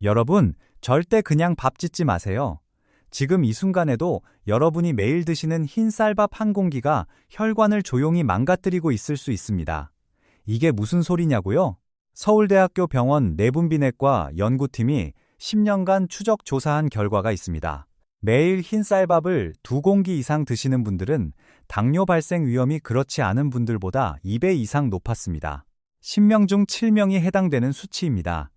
여러분, 절대 그냥 밥 짓지 마세요. 지금 이 순간에도 여러분이 매일 드시는 흰 쌀밥 한 공기가 혈관을 조용히 망가뜨리고 있을 수 있습니다. 이게 무슨 소리냐고요? 서울대학교 병원 내분비내과 연구팀이 10년간 추적 조사한 결과가 있습니다. 매일 흰 쌀밥을 2공기 이상 드시는 분들은 당뇨 발생 위험이 그렇지 않은 분들보다 2배 이상 높았습니다. 10명 중 7명이 해당되는 수치입니다.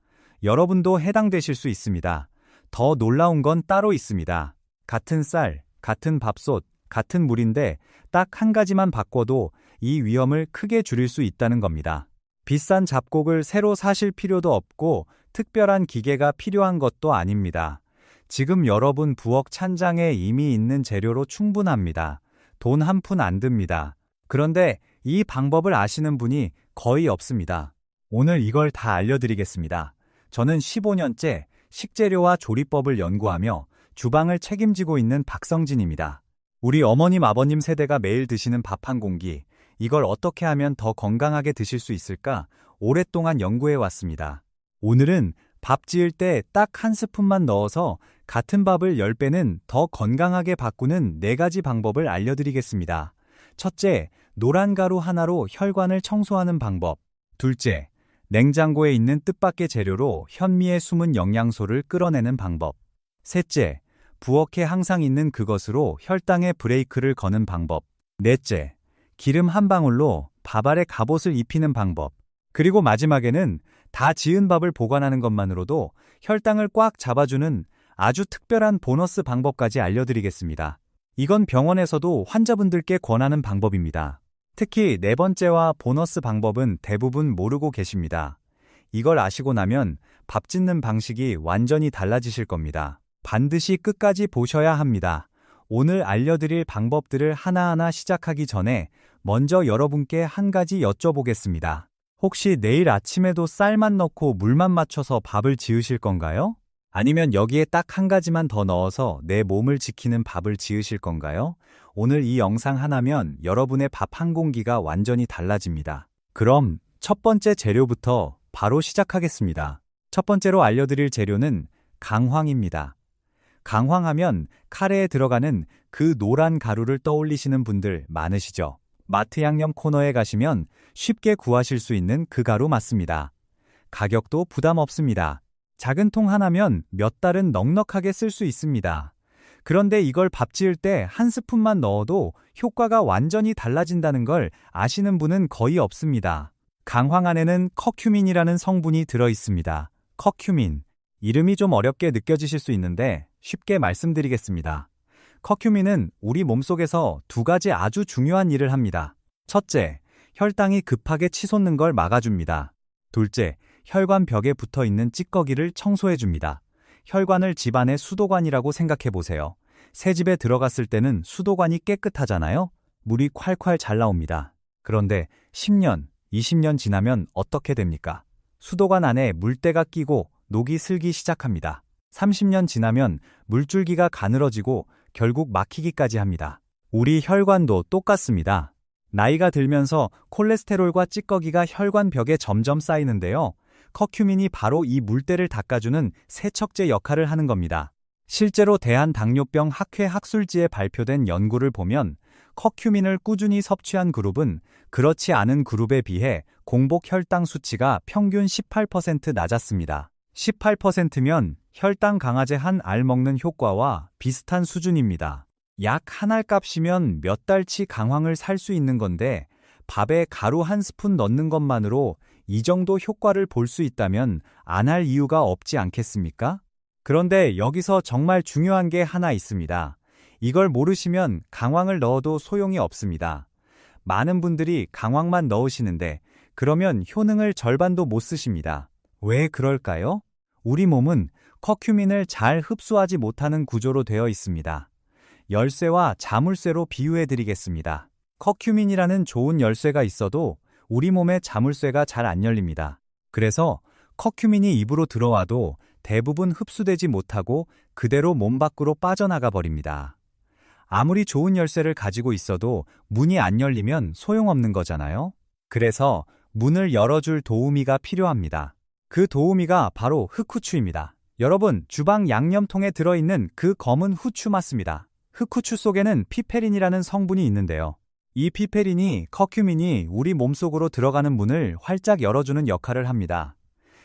여러분도 해당되실 수 있습니다. 더 놀라운 건 따로 있습니다. 같은 쌀, 같은 밥솥, 같은 물인데 딱 한 가지만 바꿔도 이 위험을 크게 줄일 수 있다는 겁니다. 비싼 잡곡을 새로 사실 필요도 없고 특별한 기계가 필요한 것도 아닙니다. 지금 여러분 부엌 찬장에 이미 있는 재료로 충분합니다. 돈 한 푼 안 듭니다. 그런데 이 방법을 아시는 분이 거의 없습니다. 오늘 이걸 다 알려드리겠습니다. 저는 15년째 식재료와 조리법을 연구하며 주방을 책임지고 있는 박성진입니다. 우리 어머님 아버님 세대가 매일 드시는 밥 한 공기, 이걸 어떻게 하면 더 건강하게 드실 수 있을까 오랫동안 연구해 왔습니다. 오늘은 밥 지을 때 딱 한 스푼만 넣어서 같은 밥을 10배는 더 건강하게 바꾸는 4가지 방법을 알려드리겠습니다. 첫째, 노란 가루 하나로 혈관을 청소하는 방법. 둘째, 냉장고에 있는 뜻밖의 재료로 현미의 숨은 영양소를 끌어내는 방법. 셋째, 부엌에 항상 있는 그것으로 혈당에 브레이크를 거는 방법. 넷째, 기름 한 방울로 밥알에 갑옷을 입히는 방법. 그리고 마지막에는 다 지은 밥을 보관하는 것만으로도 혈당을 꽉 잡아주는 아주 특별한 보너스 방법까지 알려드리겠습니다. 이건 병원에서도 환자분들께 권하는 방법입니다. 특히 4번째와 보너스 방법은 대부분 모르고 계십니다. 이걸 아시고 나면 밥 짓는 방식이 완전히 달라지실 겁니다. 반드시 끝까지 보셔야 합니다. 오늘 알려드릴 방법들을 하나하나 시작하기 전에 먼저 여러분께 한 가지 여쭤보겠습니다. 혹시 내일 아침에도 쌀만 넣고 물만 맞춰서 밥을 지으실 건가요? 아니면 여기에 딱 한 가지만 더 넣어서 내 몸을 지키는 밥을 지으실 건가요? 오늘 이 영상 하나면 여러분의 밥 한 공기가 완전히 달라집니다. 그럼 첫 번째 재료부터 바로 시작하겠습니다. 첫 번째로 알려드릴 재료는 강황입니다. 강황하면 카레에 들어가는 그 노란 가루를 떠올리시는 분들 많으시죠? 마트 양념 코너에 가시면 쉽게 구하실 수 있는 그 가루 맞습니다. 가격도 부담 없습니다. 작은 통 하나면 몇 달은 넉넉하게 쓸 수 있습니다. 그런데 이걸 밥 지을 때 한 스푼만 넣어도 효과가 완전히 달라진다는 걸 아시는 분은 거의 없습니다. 강황 안에는 커큐민이라는 성분이 들어 있습니다. 커큐민. 이름이 좀 어렵게 느껴지실 수 있는데 쉽게 말씀드리겠습니다. 커큐민은 우리 몸속에서 2가지 아주 중요한 일을 합니다. 첫째, 혈당이 급하게 치솟는 걸 막아줍니다. 둘째, 혈관 벽에 붙어 있는 찌꺼기를 청소해줍니다. 혈관을 집안의 수도관이라고 생각해 보세요. 새 집에 들어갔을 때는 수도관이 깨끗하잖아요? 물이 콸콸 잘 나옵니다. 그런데 10년, 20년 지나면 어떻게 됩니까? 수도관 안에 물때가 끼고 녹이 슬기 시작합니다. 30년 지나면 물줄기가 가늘어지고 결국 막히기까지 합니다. 우리 혈관도 똑같습니다. 나이가 들면서 콜레스테롤과 찌꺼기가 혈관 벽에 점점 쌓이는데요. 커큐민이 바로 이 물때를 닦아주는 세척제 역할을 하는 겁니다. 실제로 대한당뇨병 학회 학술지에 발표된 연구를 보면 커큐민을 꾸준히 섭취한 그룹은 그렇지 않은 그룹에 비해 공복 혈당 수치가 평균 18% 낮았습니다. 18%면 혈당 강화제 한 알 먹는 효과와 비슷한 수준입니다. 약 한 알 값이면 몇 달치 강황을 살 수 있는 건데 밥에 가루 한 스푼 넣는 것만으로 이 정도 효과를 볼 수 있다면 안 할 이유가 없지 않겠습니까? 그런데 여기서 정말 중요한 게 하나 있습니다. 이걸 모르시면 강황을 넣어도 소용이 없습니다. 많은 분들이 강황만 넣으시는데 그러면 효능을 절반도 못 쓰십니다. 왜 그럴까요? 우리 몸은 커큐민을 잘 흡수하지 못하는 구조로 되어 있습니다. 열쇠와 자물쇠로 비유해 드리겠습니다. 커큐민이라는 좋은 열쇠가 있어도 우리 몸의 자물쇠가 잘 안 열립니다. 그래서 커큐민이 입으로 들어와도 대부분 흡수되지 못하고 그대로 몸 밖으로 빠져나가 버립니다. 아무리 좋은 열쇠를 가지고 있어도 문이 안 열리면 소용없는 거잖아요. 그래서 문을 열어줄 도우미가 필요합니다. 그 도우미가 바로 흑후추입니다. 여러분, 주방 양념통에 들어있는 그 검은 후추 맞습니다. 흑후추 속에는 피페린이라는 성분이 있는데요. 이 피페린이 커큐민이 우리 몸속으로 들어가는 문을 활짝 열어주는 역할을 합니다.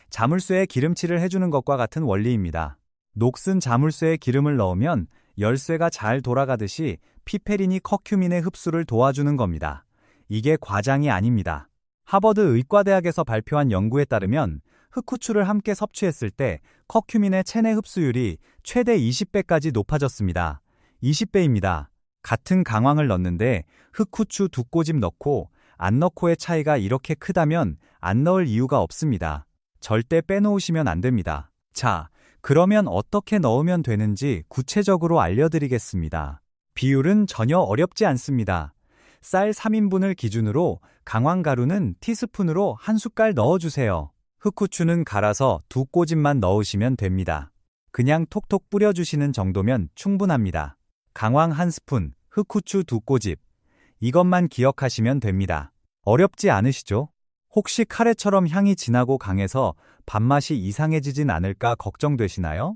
자물쇠에 기름칠을 해주는 것과 같은 원리입니다. 녹슨 자물쇠에 기름을 넣으면 열쇠가 잘 돌아가듯이 피페린이 커큐민의 흡수를 도와주는 겁니다. 이게 과장이 아닙니다. 하버드 의과대학에서 발표한 연구에 따르면 흑후추를 함께 섭취했을 때 커큐민의 체내 흡수율이 최대 20배까지 높아졌습니다. 20배입니다. 같은 강황을 넣는데 흑후추 2꼬집 넣고 안 넣고의 차이가 이렇게 크다면 안 넣을 이유가 없습니다. 절대 빼놓으시면 안 됩니다. 자, 그러면 어떻게 넣으면 되는지 구체적으로 알려드리겠습니다. 비율은 전혀 어렵지 않습니다. 쌀 3인분을 기준으로 강황가루는 티스푼으로 1숟갈 넣어주세요. 흑후추는 갈아서 2꼬집만 넣으시면 됩니다. 그냥 톡톡 뿌려주시는 정도면 충분합니다. 강황 1스푼, 흑후추 2꼬집. 이것만 기억하시면 됩니다. 어렵지 않으시죠? 혹시 카레처럼 향이 진하고 강해서 밥맛이 이상해지진 않을까 걱정되시나요?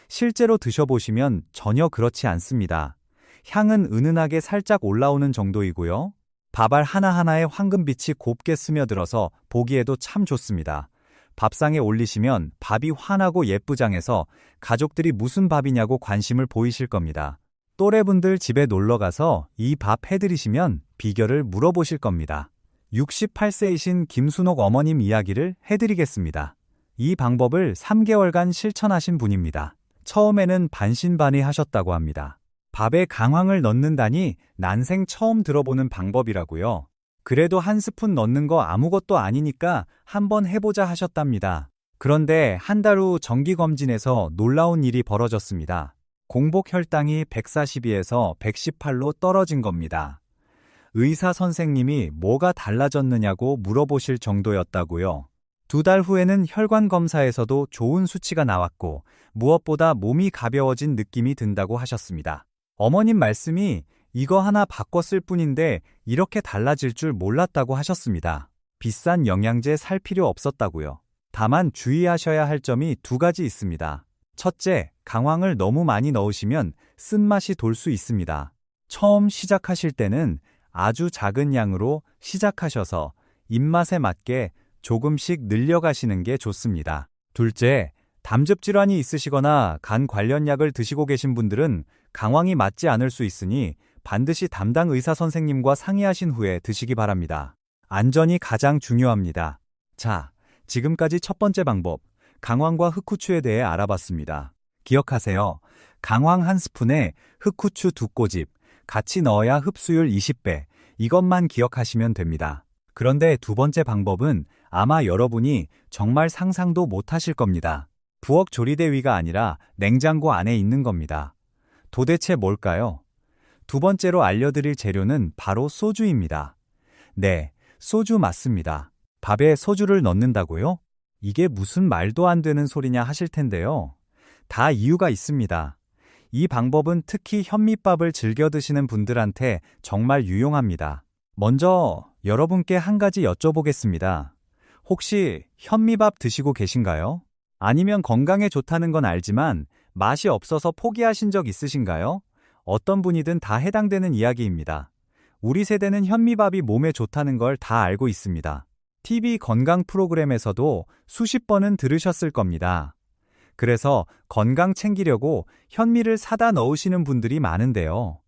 실제로 드셔보시면 전혀 그렇지 않습니다. 향은 은은하게 살짝 올라오는 정도이고요. 밥알 하나하나에 황금빛이 곱게 스며들어서 보기에도 참 좋습니다. 밥상에 올리시면 밥이 환하고 예쁘장해서 가족들이 무슨 밥이냐고 관심을 보이실 겁니다. 또래분들 집에 놀러가서 이 밥 해드리시면 비결을 물어보실 겁니다. 68세이신 김순옥 어머님 이야기를 해드리겠습니다. 이 방법을 3개월간 실천하신 분입니다. 처음에는 반신반의하셨다고 합니다. 밥에 강황을 넣는다니 난생 처음 들어보는 방법이라고요. 그래도 1스푼 넣는 거 아무것도 아니니까 한번 해보자 하셨답니다. 그런데 한 달 후 정기검진에서 놀라운 일이 벌어졌습니다. 공복 혈당이 142에서 118로 떨어진 겁니다. 의사 선생님이 뭐가 달라졌느냐고 물어보실 정도였다고요. 2달 후에는 혈관 검사에서도 좋은 수치가 나왔고 무엇보다 몸이 가벼워진 느낌이 든다고 하셨습니다. 어머님 말씀이 이거 하나 바꿨을 뿐인데 이렇게 달라질 줄 몰랐다고 하셨습니다. 비싼 영양제 살 필요 없었다고요. 다만 주의하셔야 할 점이 2가지 있습니다. 첫째, 강황을 너무 많이 넣으시면 쓴맛이 돌 수 있습니다. 처음 시작하실 때는 아주 작은 양으로 시작하셔서 입맛에 맞게 조금씩 늘려가시는 게 좋습니다. 둘째, 담즙 질환이 있으시거나 간 관련 약을 드시고 계신 분들은 강황이 맞지 않을 수 있으니 반드시 담당 의사 선생님과 상의하신 후에 드시기 바랍니다. 안전이 가장 중요합니다. 자, 지금까지 첫 번째 방법, 강황과 흑후추에 대해 알아봤습니다. 기억하세요. 강황 1스푼에 흑후추 2꼬집, 같이 넣어야 흡수율 20배, 이것만 기억하시면 됩니다. 그런데 2번째 방법은 아마 여러분이 정말 상상도 못하실 겁니다. 부엌 조리대위가 아니라 냉장고 안에 있는 겁니다. 도대체 뭘까요? 2번째로 알려드릴 재료는 바로 소주입니다. 네, 소주 맞습니다. 밥에 소주를 넣는다고요? 이게 무슨 말도 안 되는 소리냐 하실 텐데요. 다 이유가 있습니다. 이 방법은 특히 현미밥을 즐겨 드시는 분들한테 정말 유용합니다. 먼저 여러분께 한 가지 여쭤보겠습니다. 혹시 현미밥 드시고 계신가요? 아니면 건강에 좋다는 건 알지만 맛이 없어서 포기하신 적 있으신가요? 어떤 분이든 다 해당되는 이야기입니다. 우리 세대는 현미밥이 몸에 좋다는 걸 다 알고 있습니다. TV 건강 프로그램에서도 수십 번은 들으셨을 겁니다. 그래서 건강 챙기려고 현미를 사다 넣으시는 분들이 많은데요.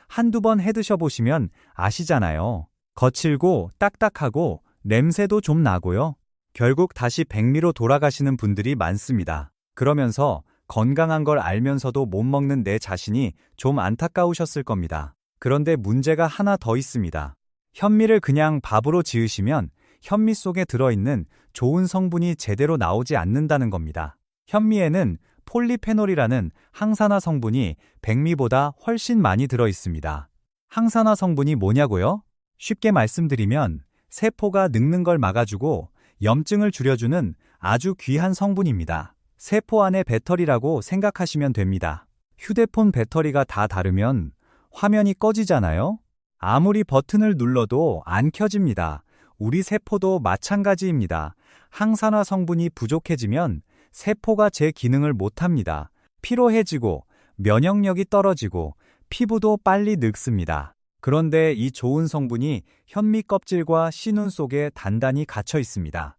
한두 번 해드셔보시면 아시잖아요. 거칠고 딱딱하고 냄새도 좀 나고요. 결국 다시 백미로 돌아가시는 분들이 많습니다. 그러면서 건강한 걸 알면서도 못 먹는 내 자신이 좀 안타까우셨을 겁니다. 그런데 문제가 하나 더 있습니다. 현미를 그냥 밥으로 지으시면 현미 속에 들어있는 좋은 성분이 제대로 나오지 않는다는 겁니다. 현미에는 폴리페놀이라는 항산화 성분이 백미보다 훨씬 많이 들어있습니다. 항산화 성분이 뭐냐고요? 쉽게 말씀드리면 세포가 늙는 걸 막아주고 염증을 줄여주는 아주 귀한 성분입니다. 세포 안의 배터리라고 생각하시면 됩니다. 휴대폰 배터리가 다 다르면 화면이 꺼지잖아요? 아무리 버튼을 눌러도 안 켜집니다. 우리 세포도 마찬가지입니다. 항산화 성분이 부족해지면 세포가 제 기능을 못합니다. 피로해지고 면역력이 떨어지고 피부도 빨리 늙습니다. 그런데 이 좋은 성분이 현미 껍질과 씨눈 속에 단단히 갇혀 있습니다.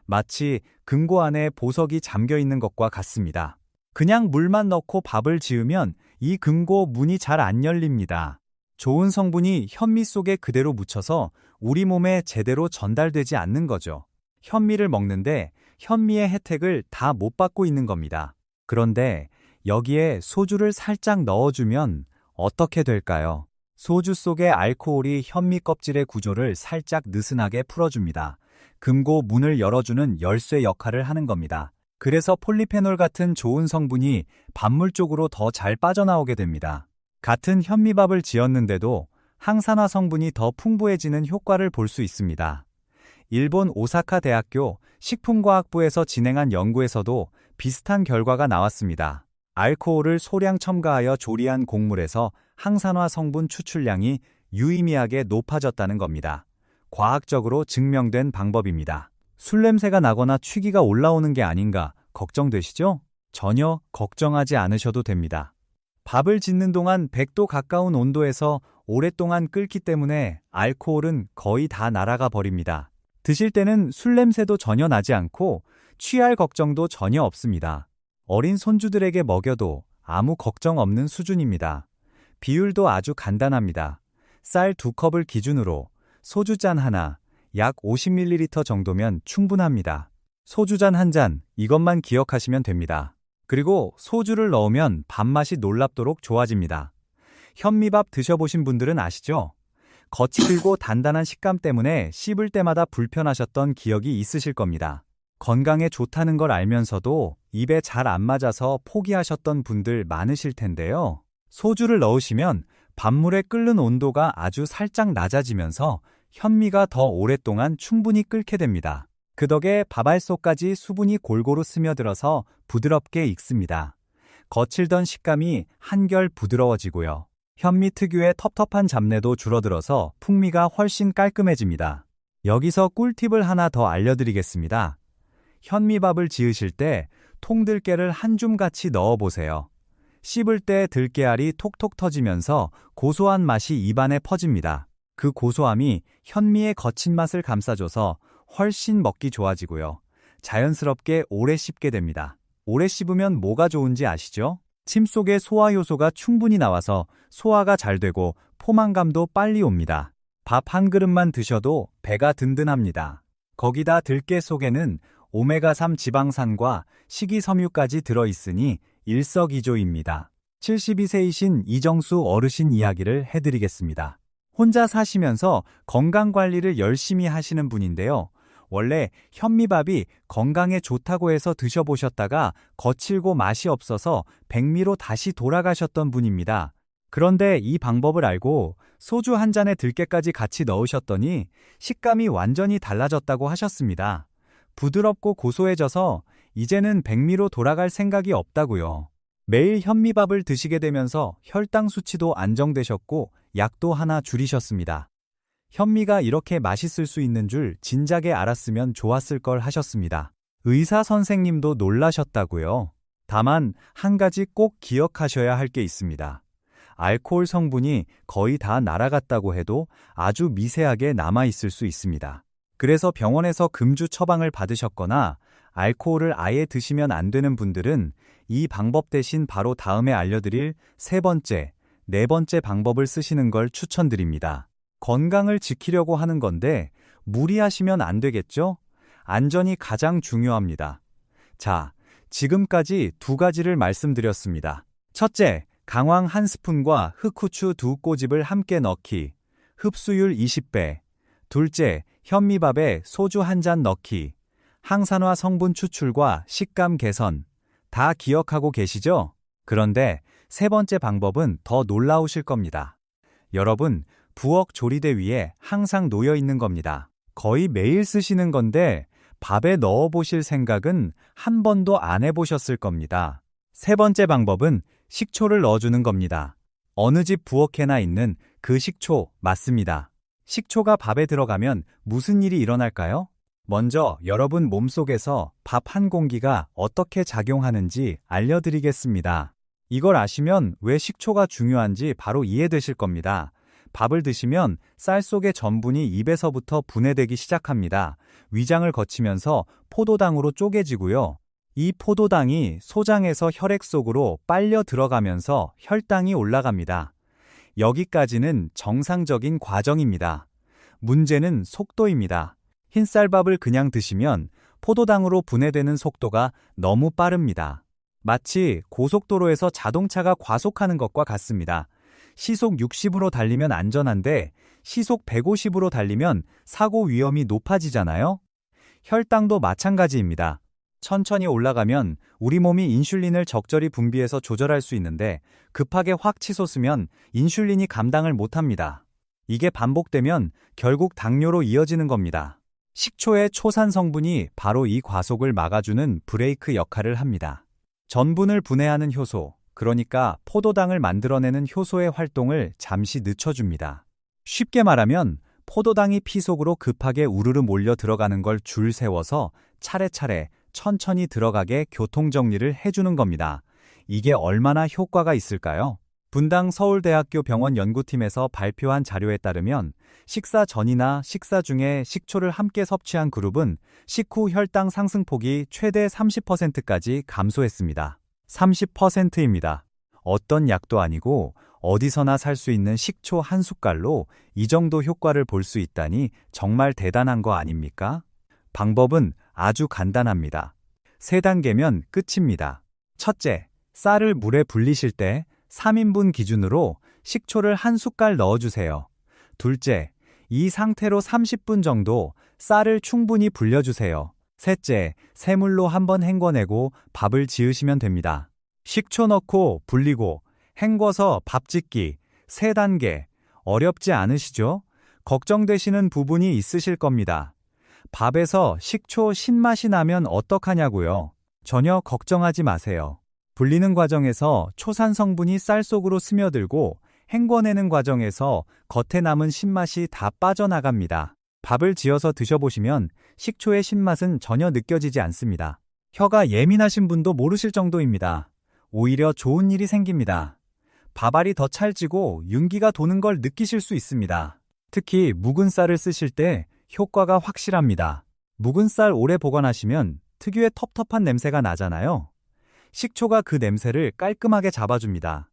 마치 금고 안에 보석이 잠겨 있는 것과 같습니다. 그냥 물만 넣고 밥을 지으면 이 금고 문이 잘 안 열립니다. 좋은 성분이 현미 속에 그대로 묻혀서 우리 몸에 제대로 전달되지 않는 거죠. 현미를 먹는데 현미의 혜택을 다 못 받고 있는 겁니다. 그런데 여기에 소주를 살짝 넣어주면 어떻게 될까요? 소주 속의 알코올이 현미 껍질의 구조를 살짝 느슨하게 풀어줍니다. 금고 문을 열어주는 열쇠 역할을 하는 겁니다. 그래서 폴리페놀 같은 좋은 성분이 밥물 쪽으로 더 잘 빠져나오게 됩니다. 같은 현미밥을 지었는데도 항산화 성분이 더 풍부해지는 효과를 볼 수 있습니다. 일본 오사카 대학교 식품과학부에서 진행한 연구에서도 비슷한 결과가 나왔습니다. 알코올을 소량 첨가하여 조리한 곡물에서 항산화 성분 추출량이 유의미하게 높아졌다는 겁니다. 과학적으로 증명된 방법입니다. 술 냄새가 나거나 취기가 올라오는 게 아닌가 걱정되시죠? 전혀 걱정하지 않으셔도 됩니다. 밥을 짓는 동안 100도 가까운 온도에서 오랫동안 끓기 때문에 알코올은 거의 다 날아가 버립니다. 드실 때는 술 냄새도 전혀 나지 않고 취할 걱정도 전혀 없습니다. 어린 손주들에게 먹여도 아무 걱정 없는 수준입니다. 비율도 아주 간단합니다. 쌀 2컵을 기준으로 소주잔 하나, 약 50ml 정도면 충분합니다. 소주잔 한 잔, 이것만 기억하시면 됩니다. 그리고 소주를 넣으면 밥맛이 놀랍도록 좋아집니다. 현미밥 드셔보신 분들은 아시죠? 거칠고 단단한 식감 때문에 씹을 때마다 불편하셨던 기억이 있으실 겁니다. 건강에 좋다는 걸 알면서도 입에 잘 안 맞아서 포기하셨던 분들 많으실 텐데요. 소주를 넣으시면 밥물에 끓는 온도가 아주 살짝 낮아지면서 현미가 더 오랫동안 충분히 끓게 됩니다. 그 덕에 밥알 속까지 수분이 골고루 스며들어서 부드럽게 익습니다. 거칠던 식감이 한결 부드러워지고요. 현미 특유의 텁텁한 잡내도 줄어들어서 풍미가 훨씬 깔끔해집니다. 여기서 꿀팁을 하나 더 알려드리겠습니다. 현미밥을 지으실 때 통들깨를 한 줌같이 넣어보세요. 씹을 때 들깨알이 톡톡 터지면서 고소한 맛이 입안에 퍼집니다. 그 고소함이 현미의 거친 맛을 감싸줘서 훨씬 먹기 좋아지고요. 자연스럽게 오래 씹게 됩니다. 오래 씹으면 뭐가 좋은지 아시죠? 침 속에 소화 효소가 충분히 나와서 소화가 잘 되고 포만감도 빨리 옵니다. 밥 한 그릇만 드셔도 배가 든든합니다. 거기다 들깨 속에는 오메가3 지방산과 식이섬유까지 들어있으니 일석이조입니다. 72세이신 이정수 어르신 이야기를 해드리겠습니다. 혼자 사시면서 건강관리를 열심히 하시는 분인데요. 원래 현미밥이 건강에 좋다고 해서 드셔보셨다가 거칠고 맛이 없어서 백미로 다시 돌아가셨던 분입니다. 그런데 이 방법을 알고 소주 한 잔에 들깨까지 같이 넣으셨더니 식감이 완전히 달라졌다고 하셨습니다. 부드럽고 고소해져서 이제는 백미로 돌아갈 생각이 없다고요. 매일 현미밥을 드시게 되면서 혈당 수치도 안정되셨고 약도 하나 줄이셨습니다. 현미가 이렇게 맛있을 수 있는 줄 진작에 알았으면 좋았을 걸 하셨습니다. 의사 선생님도 놀라셨다고요. 다만 한 가지 꼭 기억하셔야 할 게 있습니다. 알코올 성분이 거의 다 날아갔다고 해도 아주 미세하게 남아있을 수 있습니다. 그래서 병원에서 금주 처방을 받으셨거나 알코올을 아예 드시면 안 되는 분들은 이 방법 대신 바로 다음에 알려드릴 세 번째, 네 번째 방법을 쓰시는 걸 추천드립니다. 건강을 지키려고 하는 건데 무리하시면 안 되겠죠? 안전이 가장 중요합니다. 자, 지금까지 두 가지를 말씀드렸습니다. 첫째, 강황 한 스푼과 흑후추 두 꼬집을 함께 넣기, 흡수율 20배. 둘째, 현미밥에 소주 한 잔 넣기, 항산화 성분 추출과 식감 개선. 다 기억하고 계시죠? 그런데 세 번째 방법은 더 놀라우실 겁니다. 여러분, 부엌 조리대 위에 항상 놓여 있는 겁니다. 거의 매일 쓰시는 건데 밥에 넣어 보실 생각은 한 번도 안 해보셨을 겁니다. 세 번째 방법은 식초를 넣어주는 겁니다. 어느 집 부엌에나 있는 그 식초 맞습니다. 식초가 밥에 들어가면 무슨 일이 일어날까요? 먼저 여러분 몸속에서 밥 한 공기가 어떻게 작용하는지 알려드리겠습니다. 이걸 아시면 왜 식초가 중요한지 바로 이해되실 겁니다. 밥을 드시면 쌀 속의 전분이 입에서부터 분해되기 시작합니다. 위장을 거치면서 포도당으로 쪼개지고요. 이 포도당이 소장에서 혈액 속으로 빨려 들어가면서 혈당이 올라갑니다. 여기까지는 정상적인 과정입니다. 문제는 속도입니다. 흰쌀밥을 그냥 드시면 포도당으로 분해되는 속도가 너무 빠릅니다. 마치 고속도로에서 자동차가 과속하는 것과 같습니다. 시속 60으로 달리면 안전한데 시속 150으로 달리면 사고 위험이 높아지잖아요? 혈당도 마찬가지입니다. 천천히 올라가면 우리 몸이 인슐린을 적절히 분비해서 조절할 수 있는데 급하게 확 치솟으면 인슐린이 감당을 못합니다. 이게 반복되면 결국 당뇨로 이어지는 겁니다. 식초의 초산 성분이 바로 이 과속을 막아주는 브레이크 역할을 합니다. 전분을 분해하는 효소, 그러니까 포도당을 만들어내는 효소의 활동을 잠시 늦춰줍니다. 쉽게 말하면 포도당이 피 속으로 급하게 우르르 몰려 들어가는 걸 줄 세워서 차례차례 천천히 들어가게 교통정리를 해주는 겁니다. 이게 얼마나 효과가 있을까요? 분당 서울대학교 병원 연구팀에서 발표한 자료에 따르면 식사 전이나 식사 중에 식초를 함께 섭취한 그룹은 식후 혈당 상승폭이 최대 30%까지 감소했습니다. 30%입니다. 어떤 약도 아니고 어디서나 살 수 있는 식초 한 숟갈로 이 정도 효과를 볼 수 있다니 정말 대단한 거 아닙니까? 방법은 아주 간단합니다. 3단계면 끝입니다. 첫째, 쌀을 물에 불리실 때 3인분 기준으로 식초를 한 숟갈 넣어주세요. 둘째, 이 상태로 30분 정도 쌀을 충분히 불려주세요. 셋째, 새물로 한번 헹궈내고 밥을 지으시면 됩니다. 식초 넣고 불리고 헹궈서 밥 짓기 3단계, 어렵지 않으시죠? 걱정되시는 부분이 있으실 겁니다. 밥에서 식초 신맛이 나면 어떡하냐고요? 전혀 걱정하지 마세요. 불리는 과정에서 초산 성분이 쌀 속으로 스며들고 헹궈내는 과정에서 겉에 남은 신맛이 다 빠져나갑니다. 밥을 지어서 드셔보시면 식초의 신맛은 전혀 느껴지지 않습니다. 혀가 예민하신 분도 모르실 정도입니다. 오히려 좋은 일이 생깁니다. 밥알이 더 찰지고 윤기가 도는 걸 느끼실 수 있습니다. 특히 묵은 쌀을 쓰실 때 효과가 확실합니다. 묵은 쌀 오래 보관하시면 특유의 텁텁한 냄새가 나잖아요. 식초가 그 냄새를 깔끔하게 잡아줍니다.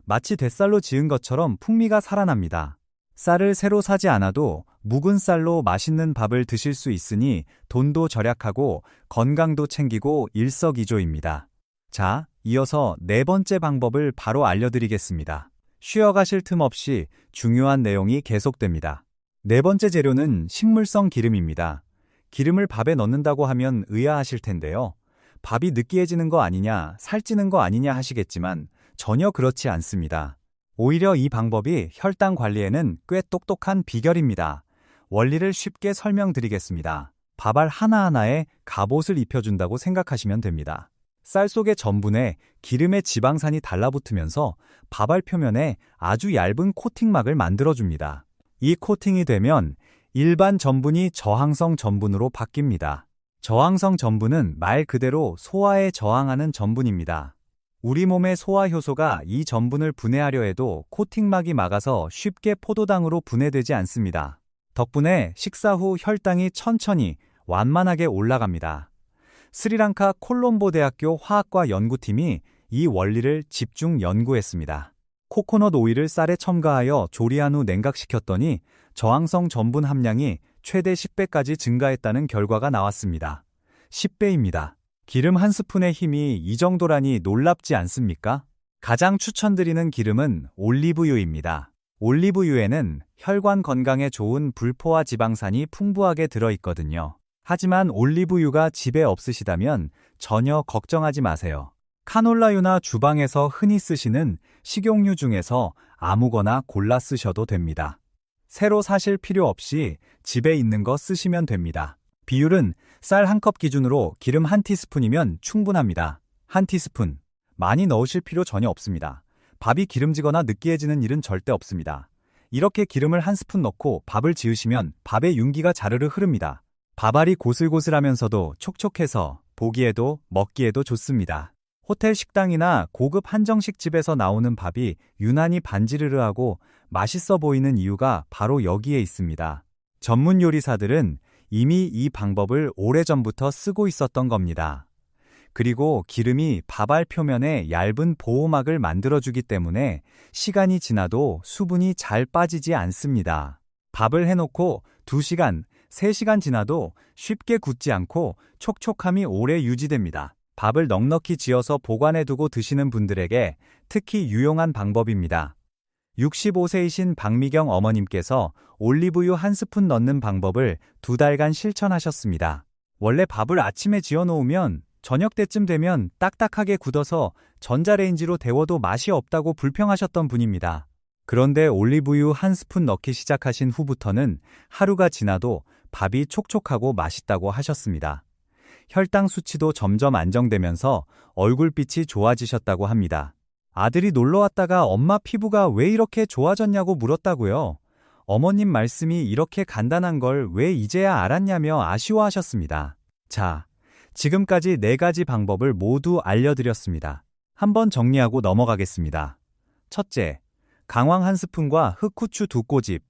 마치 뱃살로 지은 것처럼 풍미가 살아납니다. 쌀을 새로 사지 않아도 묵은 쌀로 맛있는 밥을 드실 수 있으니 돈도 절약하고 건강도 챙기고 일석이조입니다. 자, 이어서 4번째 방법을 바로 알려드리겠습니다. 쉬어가실 틈 없이 중요한 내용이 계속됩니다. 4번째 재료는 식물성 기름입니다. 기름을 밥에 넣는다고 하면 의아하실 텐데요. 밥이 느끼해지는 거 아니냐, 살찌는 거 아니냐 하시겠지만 전혀 그렇지 않습니다. 오히려 이 방법이 혈당 관리에는 꽤 똑똑한 비결입니다. 원리를 쉽게 설명드리겠습니다. 밥알 하나하나에 갑옷을 입혀준다고 생각하시면 됩니다. 쌀 속의 전분에 기름의 지방산이 달라붙으면서 밥알 표면에 아주 얇은 코팅막을 만들어줍니다. 이 코팅이 되면 일반 전분이 저항성 전분으로 바뀝니다. 저항성 전분은 말 그대로 소화에 저항하는 전분입니다. 우리 몸의 소화 효소가 이 전분을 분해하려 해도 코팅막이 막아서 쉽게 포도당으로 분해되지 않습니다. 덕분에 식사 후 혈당이 천천히 완만하게 올라갑니다. 스리랑카 콜롬보 대학교 화학과 연구팀이 이 원리를 집중 연구했습니다. 코코넛 오일을 쌀에 첨가하여 조리한 후 냉각시켰더니 저항성 전분 함량이 최대 10배까지 증가했다는 결과가 나왔습니다. 10배입니다. 기름 한 스푼의 힘이 이 정도라니 놀랍지 않습니까? 가장 추천드리는 기름은 올리브유입니다. 올리브유에는 혈관 건강에 좋은 불포화 지방산이 풍부하게 들어있거든요. 하지만 올리브유가 집에 없으시다면 전혀 걱정하지 마세요. 카놀라유나 주방에서 흔히 쓰시는 식용유 중에서 아무거나 골라 쓰셔도 됩니다. 새로 사실 필요 없이 집에 있는 거 쓰시면 됩니다. 비율은 쌀 1컵 기준으로 기름 1티스푼이면 충분합니다. 1티스푼. 많이 넣으실 필요 전혀 없습니다. 밥이 기름지거나 느끼해지는 일은 절대 없습니다. 이렇게 기름을 1스푼 넣고 밥을 지으시면 밥의 윤기가 자르르 흐릅니다. 밥알이 고슬고슬하면서도 촉촉해서 보기에도 먹기에도 좋습니다. 호텔 식당이나 고급 한정식 집에서 나오는 밥이 유난히 반지르르하고 맛있어 보이는 이유가 바로 여기에 있습니다. 전문 요리사들은 이미 이 방법을 오래전부터 쓰고 있었던 겁니다. 그리고 기름이 밥알 표면에 얇은 보호막을 만들어주기 때문에 시간이 지나도 수분이 잘 빠지지 않습니다. 밥을 해놓고 2시간, 3시간 지나도 쉽게 굳지 않고 촉촉함이 오래 유지됩니다. 밥을 넉넉히 지어서 보관해두고 드시는 분들에게 특히 유용한 방법입니다. 65세이신 박미경 어머님께서 올리브유 1스푼 넣는 방법을 2달간 실천하셨습니다. 원래 밥을 아침에 지어놓으면 저녁 때쯤 되면 딱딱하게 굳어서 전자레인지로 데워도 맛이 없다고 불평하셨던 분입니다. 그런데 올리브유 1스푼 넣기 시작하신 후부터는 하루가 지나도 밥이 촉촉하고 맛있다고 하셨습니다. 혈당 수치도 점점 안정되면서 얼굴빛이 좋아지셨다고 합니다. 아들이 놀러왔다가 엄마 피부가 왜 이렇게 좋아졌냐고 물었다고요. 어머님 말씀이 이렇게 간단한 걸 왜 이제야 알았냐며 아쉬워하셨습니다. 자, 지금까지 4가지 방법을 모두 알려드렸습니다. 한번 정리하고 넘어가겠습니다. 첫째, 강황 1스푼과 흑후추 2꼬집,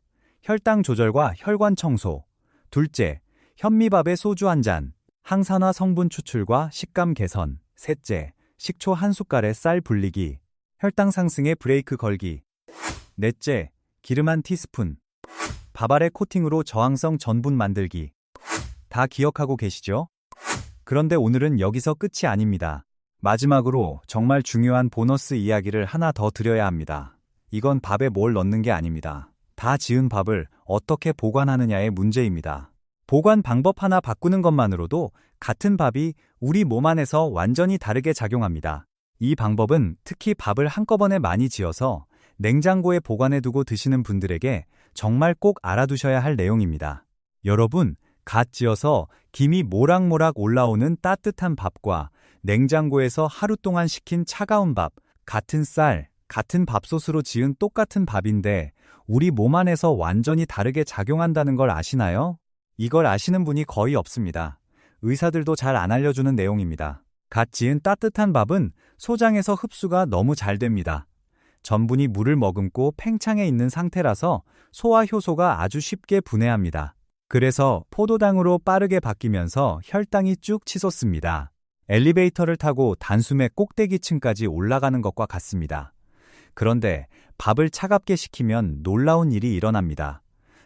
혈당 조절과 혈관 청소. 둘째, 현미밥에 소주 1잔, 항산화 성분 추출과 식감 개선. 셋째, 식초 1숟갈에 쌀 불리기, 혈당 상승에 브레이크 걸기. 넷째, 기름 1티스푼, 밥알의 코팅으로 저항성 전분 만들기. 다 기억하고 계시죠? 그런데 오늘은 여기서 끝이 아닙니다. 마지막으로 정말 중요한 보너스 이야기를 하나 더 드려야 합니다. 이건 밥에 뭘 넣는 게 아닙니다. 다 지은 밥을 어떻게 보관하느냐의 문제입니다. 보관 방법 하나 바꾸는 것만으로도 같은 밥이 우리 몸 안에서 완전히 다르게 작용합니다. 이 방법은 특히 밥을 한꺼번에 많이 지어서 냉장고에 보관해두고 드시는 분들에게 정말 꼭 알아두셔야 할 내용입니다. 여러분, 갓 지어서 김이 모락모락 올라오는 따뜻한 밥과 냉장고에서 하루 동안 식힌 차가운 밥, 같은 쌀, 같은 밥솥으로 지은 똑같은 밥인데 우리 몸 안에서 완전히 다르게 작용한다는 걸 아시나요? 이걸 아시는 분이 거의 없습니다. 의사들도 잘 안 알려주는 내용입니다. 갓 지은 따뜻한 밥은 소장에서 흡수가 너무 잘 됩니다. 전분이 물을 머금고 팽창해 있는 상태라서 소화 효소가 아주 쉽게 분해합니다. 그래서 포도당으로 빠르게 바뀌면서 혈당이 쭉 치솟습니다. 엘리베이터를 타고 단숨에 꼭대기층까지 올라가는 것과 같습니다. 그런데 밥을 차갑게 식히면 놀라운 일이 일어납니다.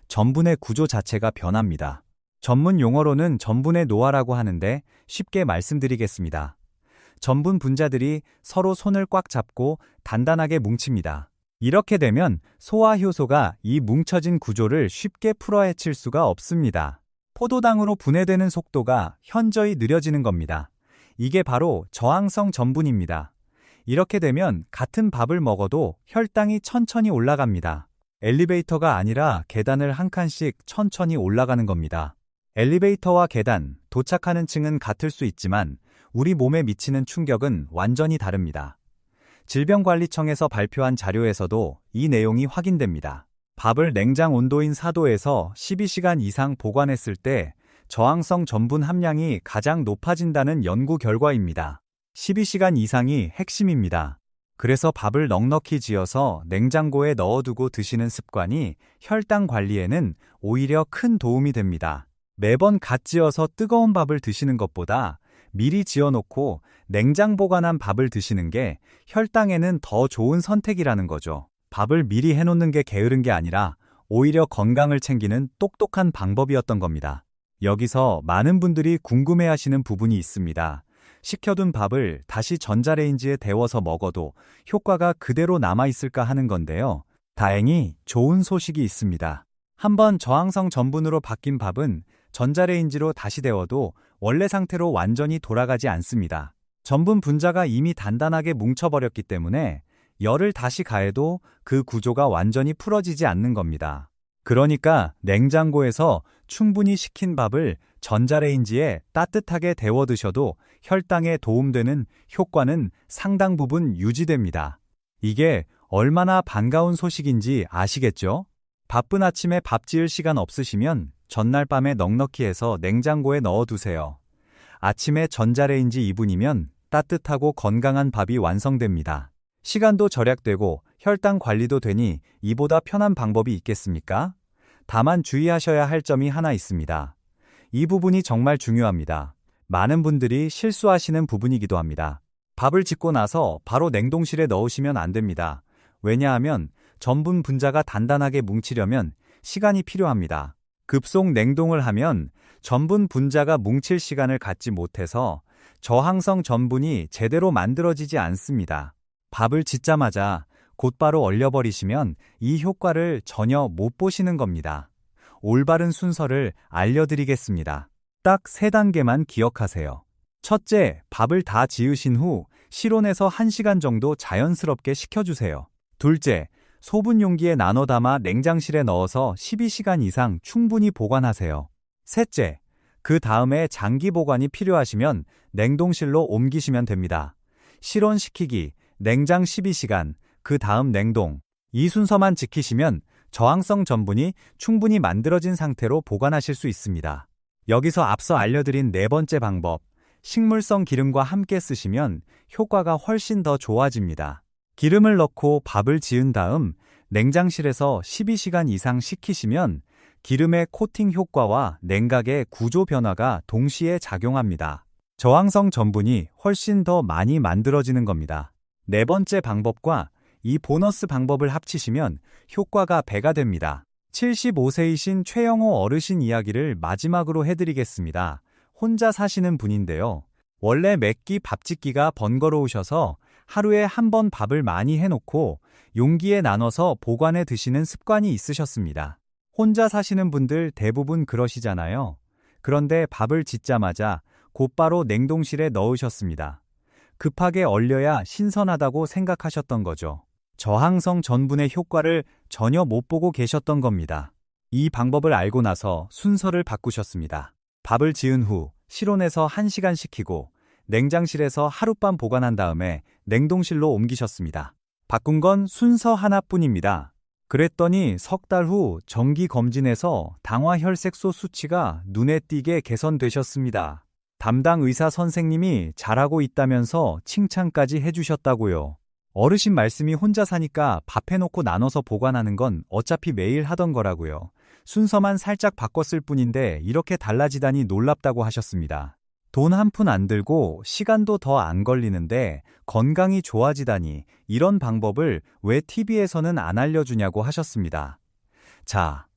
전분의 구조 자체가 변합니다. 전문 용어로는 전분의 노화라고 하는데 쉽게 말씀드리겠습니다. 전분 분자들이 서로 손을 꽉 잡고 단단하게 뭉칩니다. 이렇게 되면 소화 효소가 이 뭉쳐진 구조를 쉽게 풀어헤칠 수가 없습니다. 포도당으로 분해되는 속도가 현저히 느려지는 겁니다. 이게 바로 저항성 전분입니다. 이렇게 되면 같은 밥을 먹어도 혈당이 천천히 올라갑니다. 엘리베이터가 아니라 계단을 한 칸씩 천천히 올라가는 겁니다. 엘리베이터와 계단, 도착하는 층은 같을 수 있지만 우리 몸에 미치는 충격은 완전히 다릅니다. 질병관리청에서 발표한 자료에서도 이 내용이 확인됩니다. 밥을 냉장 온도인 4도에서 12시간 이상 보관했을 때 저항성 전분 함량이 가장 높아진다는 연구 결과입니다. 12시간 이상이 핵심입니다. 그래서 밥을 넉넉히 지어서 냉장고에 넣어두고 드시는 습관이 혈당 관리에는 오히려 큰 도움이 됩니다. 매번 갓 지어서 뜨거운 밥을 드시는 것보다 미리 지어놓고 냉장 보관한 밥을 드시는 게 혈당에는 더 좋은 선택이라는 거죠. 밥을 미리 해놓는 게 게으른 게 아니라 오히려 건강을 챙기는 똑똑한 방법이었던 겁니다. 여기서 많은 분들이 궁금해하시는 부분이 있습니다. 식혀둔 밥을 다시 전자레인지에 데워서 먹어도 효과가 그대로 남아있을까 하는 건데요. 다행히 좋은 소식이 있습니다. 한번 저항성 전분으로 바뀐 밥은 전자레인지로 다시 데워도 원래 상태로 완전히 돌아가지 않습니다. 전분 분자가 이미 단단하게 뭉쳐버렸기 때문에 열을 다시 가해도 그 구조가 완전히 풀어지지 않는 겁니다. 그러니까 냉장고에서 충분히 식힌 밥을 전자레인지에 따뜻하게 데워 드셔도 혈당에 도움되는 효과는 상당 부분 유지됩니다. 이게 얼마나 반가운 소식인지 아시겠죠? 바쁜 아침에 밥 지을 시간 없으시면 전날 밤에 넉넉히 해서 냉장고에 넣어두세요. 아침에 전자레인지 2분이면 따뜻하고 건강한 밥이 완성됩니다. 시간도 절약되고 혈당 관리도 되니 이보다 편한 방법이 있겠습니까? 다만 주의하셔야 할 점이 하나 있습니다. 이 부분이 정말 중요합니다. 많은 분들이 실수하시는 부분이기도 합니다. 밥을 짓고 나서 바로 냉동실에 넣으시면 안 됩니다. 왜냐하면 전분 분자가 단단하게 뭉치려면 시간이 필요합니다. 급속 냉동을 하면 전분 분자가 뭉칠 시간을 갖지 못해서 저항성 전분이 제대로 만들어지지 않습니다. 밥을 짓자마자 곧바로 얼려버리시면 이 효과를 전혀 못 보시는 겁니다. 올바른 순서를 알려드리겠습니다. 딱 3단계만 기억하세요. 첫째, 밥을 다 지으신 후 실온에서 1시간 정도 자연스럽게 식혀주세요. 둘째, 소분 용기에 나눠 담아 냉장실에 넣어서 12시간 이상 충분히 보관하세요. 셋째, 그 다음에 장기 보관이 필요하시면 냉동실로 옮기시면 됩니다. 실온시키기, 냉장 12시간, 그 다음 냉동. 이 순서만 지키시면 저항성 전분이 충분히 만들어진 상태로 보관하실 수 있습니다. 여기서 앞서 알려드린 4번째 방법, 식물성 기름과 함께 쓰시면 효과가 훨씬 더 좋아집니다. 기름을 넣고 밥을 지은 다음 냉장실에서 12시간 이상 식히시면 기름의 코팅 효과와 냉각의 구조 변화가 동시에 작용합니다. 저항성 전분이 훨씬 더 많이 만들어지는 겁니다. 4번째 방법과 이 보너스 방법을 합치시면 효과가 배가 됩니다. 75세이신 최영호 어르신 이야기를 마지막으로 해드리겠습니다. 혼자 사시는 분인데요. 원래 매끼 밥짓기가 번거로우셔서 하루에 한 번 밥을 많이 해놓고 용기에 나눠서 보관해 드시는 습관이 있으셨습니다. 혼자 사시는 분들 대부분 그러시잖아요. 그런데 밥을 짓자마자 곧바로 냉동실에 넣으셨습니다. 급하게 얼려야 신선하다고 생각하셨던 거죠. 저항성 전분의 효과를 전혀 못 보고 계셨던 겁니다. 이 방법을 알고 나서 순서를 바꾸셨습니다. 밥을 지은 후 실온에서 1시간 식히고 냉장실에서 하룻밤 보관한 다음에 냉동실로 옮기셨습니다. 바꾼 건 순서 하나뿐입니다. 그랬더니 석 달 후 정기 검진에서 당화혈색소 수치가 눈에 띄게 개선되셨습니다. 담당 의사 선생님이 잘하고 있다면서 칭찬까지 해주셨다고요. 어르신 말씀이 혼자 사니까 밥 해놓고 나눠서 보관하는 건 어차피 매일 하던 거라고요. 순서만 살짝 바꿨을 뿐인데 이렇게 달라지다니 놀랍다고 하셨습니다. 돈 한 푼 안 들고 시간도 더 안 걸리는데 건강이 좋아지다니 이런 방법을 왜 TV에서는 안 알려주냐고 하셨습니다. 자,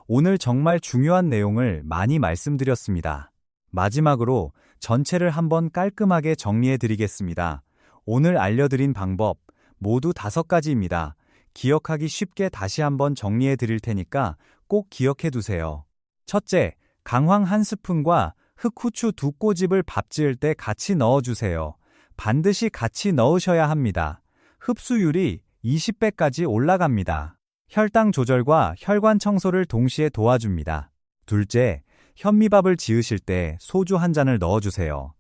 오늘 정말 중요한 내용을 많이 말씀드렸습니다. 마지막으로 전체를 한번 깔끔하게 정리해 드리겠습니다. 오늘 알려드린 방법 모두 5가지입니다. 기억하기 쉽게 다시 한번 정리해 드릴 테니까 꼭 기억해 두세요. 첫째, 강황 1스푼과 흑후추 2꼬집을 밥 지을 때 같이 넣어주세요. 반드시 같이 넣으셔야 합니다. 흡수율이 20배까지 올라갑니다. 혈당 조절과 혈관 청소를 동시에 도와줍니다. 둘째, 현미밥을 지으실 때 소주 1잔을 넣어주세요.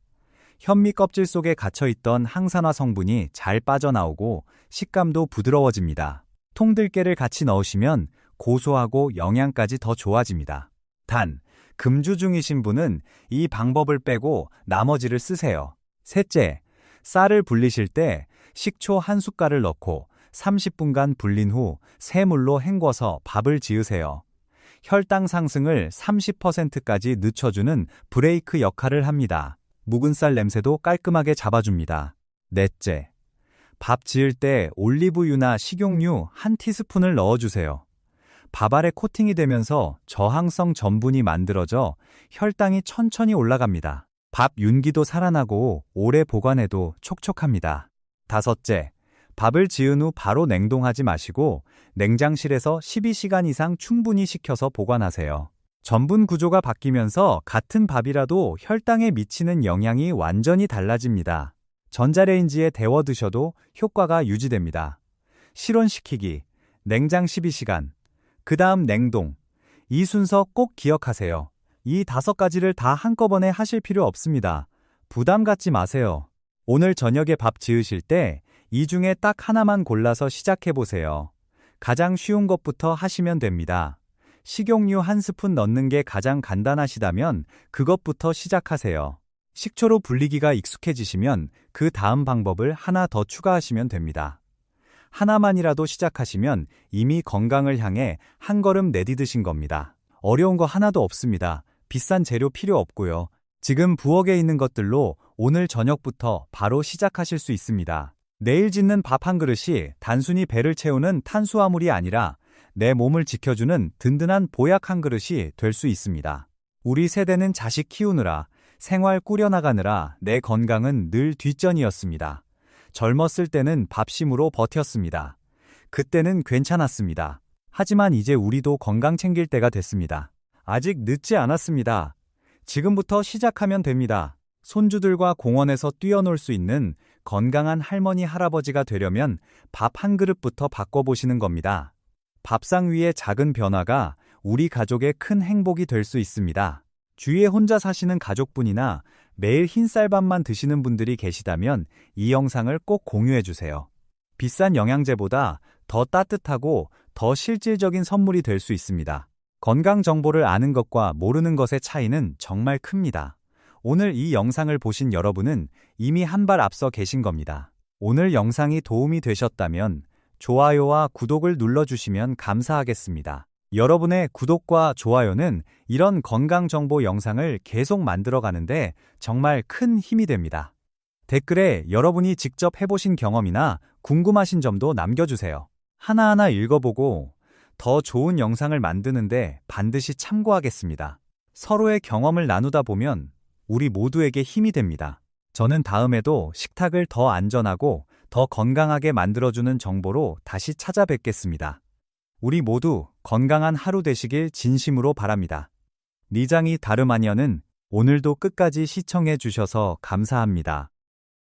현미 껍질 속에 갇혀있던 항산화 성분이 잘 빠져나오고 식감도 부드러워집니다. 통들깨를 같이 넣으시면 고소하고 영양까지 더 좋아집니다. 단, 금주 중이신 분은 이 방법을 빼고 나머지를 쓰세요. 셋째, 쌀을 불리실 때 식초 1숟갈을 넣고 30분간 불린 후 새물로 헹궈서 밥을 지으세요. 혈당 상승을 30%까지 늦춰주는 브레이크 역할을 합니다. 묵은 쌀 냄새도 깔끔하게 잡아줍니다. 넷째, 밥 지을 때 올리브유나 식용유 1티스푼을 넣어주세요. 밥 아래 코팅이 되면서 저항성 전분이 만들어져 혈당이 천천히 올라갑니다. 밥 윤기도 살아나고 오래 보관해도 촉촉합니다. 다섯째, 밥을 지은 후 바로 냉동하지 마시고 냉장실에서 12시간 이상 충분히 식혀서 보관하세요. 전분 구조가 바뀌면서 같은 밥이라도 혈당에 미치는 영향이 완전히 달라집니다. 전자레인지에 데워 드셔도 효과가 유지됩니다. 실온시키기, 냉장 12시간, 그 다음 냉동. 이 순서 꼭 기억하세요. 이 5가지를 다 한꺼번에 하실 필요 없습니다. 부담 갖지 마세요. 오늘 저녁에 밥 지으실 때 이 중에 딱 하나만 골라서 시작해보세요. 가장 쉬운 것부터 하시면 됩니다. 식용유 한 스푼 넣는 게 가장 간단하시다면 그것부터 시작하세요. 식초로 불리기가 익숙해지시면 그 다음 방법을 하나 더 추가하시면 됩니다. 하나만이라도 시작하시면 이미 건강을 향해 한 걸음 내디드신 겁니다. 어려운 거 하나도 없습니다. 비싼 재료 필요 없고요. 지금 부엌에 있는 것들로 오늘 저녁부터 바로 시작하실 수 있습니다. 내일 짓는 밥 한 그릇이 단순히 배를 채우는 탄수화물이 아니라 내 몸을 지켜주는 든든한 보약 한 그릇이 될 수 있습니다. 우리 세대는 자식 키우느라, 생활 꾸려나가느라 내 건강은 늘 뒷전이었습니다. 젊었을 때는 밥심으로 버텼습니다. 그때는 괜찮았습니다. 하지만 이제 우리도 건강 챙길 때가 됐습니다. 아직 늦지 않았습니다. 지금부터 시작하면 됩니다. 손주들과 공원에서 뛰어놀 수 있는 건강한 할머니, 할아버지가 되려면 밥 한 그릇부터 바꿔보시는 겁니다. 밥상 위의 작은 변화가 우리 가족의 큰 행복이 될 수 있습니다. 주위에 혼자 사시는 가족분이나 매일 흰쌀밥만 드시는 분들이 계시다면 이 영상을 꼭 공유해주세요. 비싼 영양제보다 더 따뜻하고 더 실질적인 선물이 될 수 있습니다. 건강 정보를 아는 것과 모르는 것의 차이는 정말 큽니다. 오늘 이 영상을 보신 여러분은 이미 한 발 앞서 계신 겁니다. 오늘 영상이 도움이 되셨다면 좋아요와 구독을 눌러주시면 감사하겠습니다. 여러분의 구독과 좋아요는 이런 건강정보 영상을 계속 만들어가는데 정말 큰 힘이 됩니다. 댓글에 여러분이 직접 해보신 경험이나 궁금하신 점도 남겨주세요. 하나하나 읽어보고 더 좋은 영상을 만드는데 반드시 참고하겠습니다. 서로의 경험을 나누다 보면 우리 모두에게 힘이 됩니다. 저는 다음에도 식탁을 더 안전하고 더 건강하게 만들어주는 정보로 다시 찾아뵙겠습니다. 우리 모두 건강한 하루 되시길 진심으로 바랍니다. 니장이 다름 아니여는 오늘도 끝까지 시청해 주셔서 감사합니다.